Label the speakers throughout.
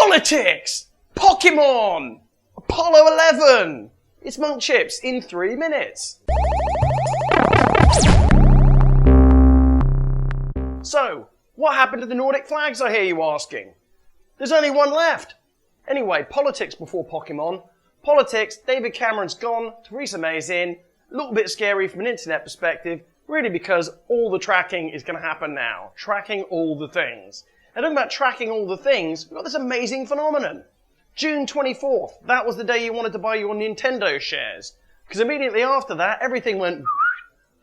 Speaker 1: Politics! Pokemon! Apollo 11! It's Monkchips in 3 minutes. So, what happened to the Nordic flags, I hear you asking? There's only one left. Anyway, politics before Pokemon. Politics, David Cameron's gone, Theresa May's in. A little bit scary from an internet perspective, really because all the tracking is going to happen now. Tracking all the things. And talking about tracking all the things, we've got this amazing phenomenon. June 24th, that was the day you wanted to buy your Nintendo shares. Because immediately after that, everything went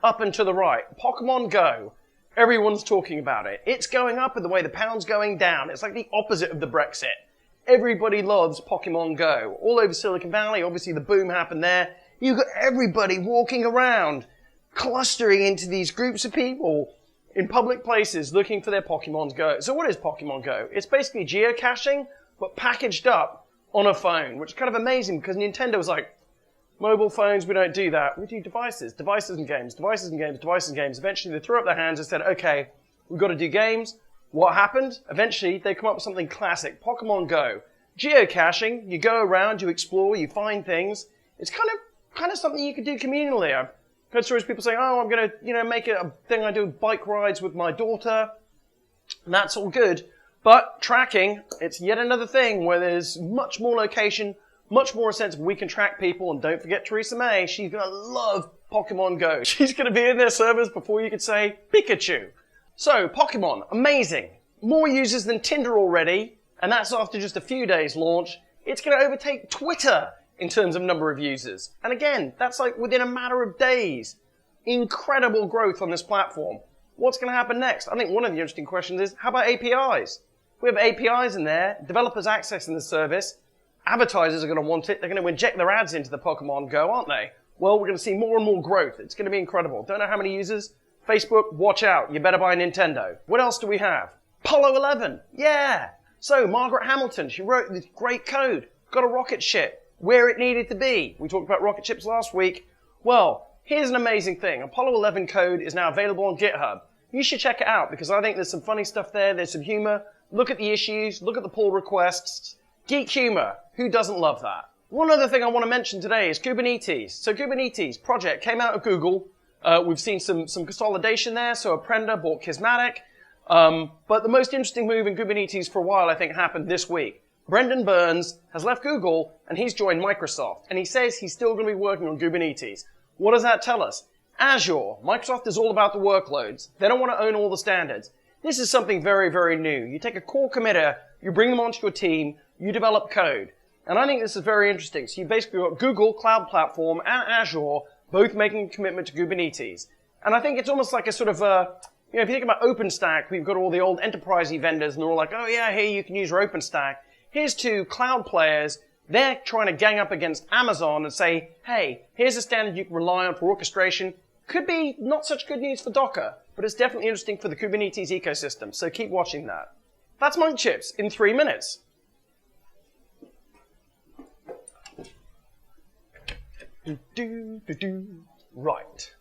Speaker 1: up and to the right. Pokemon Go. Everyone's talking about it. It's going up in the way the pound's going down. It's like the opposite of the Brexit. Everybody loves Pokemon Go. All over Silicon Valley, obviously the boom happened there. You've got everybody walking around, clustering into these groups of people in public places looking for their Pokemon Go. So what is Pokemon Go? It's basically geocaching, but packaged up on a phone, which is kind of amazing because Nintendo was like, mobile phones, we don't do that. We do devices and games, devices and games, devices and games. Eventually they threw up their hands and said, okay, we've got to do games. What happened? Eventually they come up with something classic, Pokemon Go. Geocaching, you go around, you explore, you find things. It's kind of something you could do communally. I've heard stories of people saying, oh, I'm going to, make it a thing I do bike rides with my daughter. And that's all good. But tracking, it's yet another thing where there's much more location, much more a sense of we can track people. And don't forget Theresa May, she's going to love Pokemon Go. She's going to be in their servers before you could say Pikachu. So, Pokemon, amazing. More users than Tinder already, and that's after just a few days launch. It's going to overtake Twitter in terms of number of users. And again, that's like within a matter of days. Incredible growth on this platform. What's going to happen next? I think one of the interesting questions is, how about APIs? We have APIs in there, developers accessing the service, advertisers are going to want it, they're going to inject their ads into the Pokemon Go, aren't they? Well, we're going to see more and more growth. It's going to be incredible. Don't know how many users? Facebook, watch out. You better buy a Nintendo. What else do we have? Apollo 11. Yeah. So, Margaret Hamilton, she wrote this great code, got a rocket ship where it needed to be. We talked about rocket ships last week. Well, here's an amazing thing. Apollo 11 code is now available on GitHub. You should check it out because I think there's some funny stuff there. There's some humor. Look at the issues. Look at the pull requests. Geek humor. Who doesn't love that? One other thing I want to mention today is Kubernetes. So Kubernetes project came out of Google. We've seen some consolidation there. So Apprenda bought Kismatic. But the most interesting move in Kubernetes for a while, I think, happened this week. Brendan Burns has left Google and he's joined Microsoft. And he says he's still going to be working on Kubernetes. What does that tell us? Azure. Microsoft is all about the workloads. They don't want to own all the standards. This is something very, very new. You take a core committer, you bring them onto your team, you develop code. And I think this is very interesting. So you basically got Google Cloud Platform and Azure both making a commitment to Kubernetes. And I think it's almost like a sort of if you think about OpenStack, we've got all the old enterprisey vendors and they're all like, oh yeah, here you can use your OpenStack. Here's two cloud players. They're trying to gang up against Amazon and say, hey, here's a standard you can rely on for orchestration. Could be not such good news for Docker, but it's definitely interesting for the Kubernetes ecosystem, so keep watching that. That's Monkchips in 3 minutes. Right.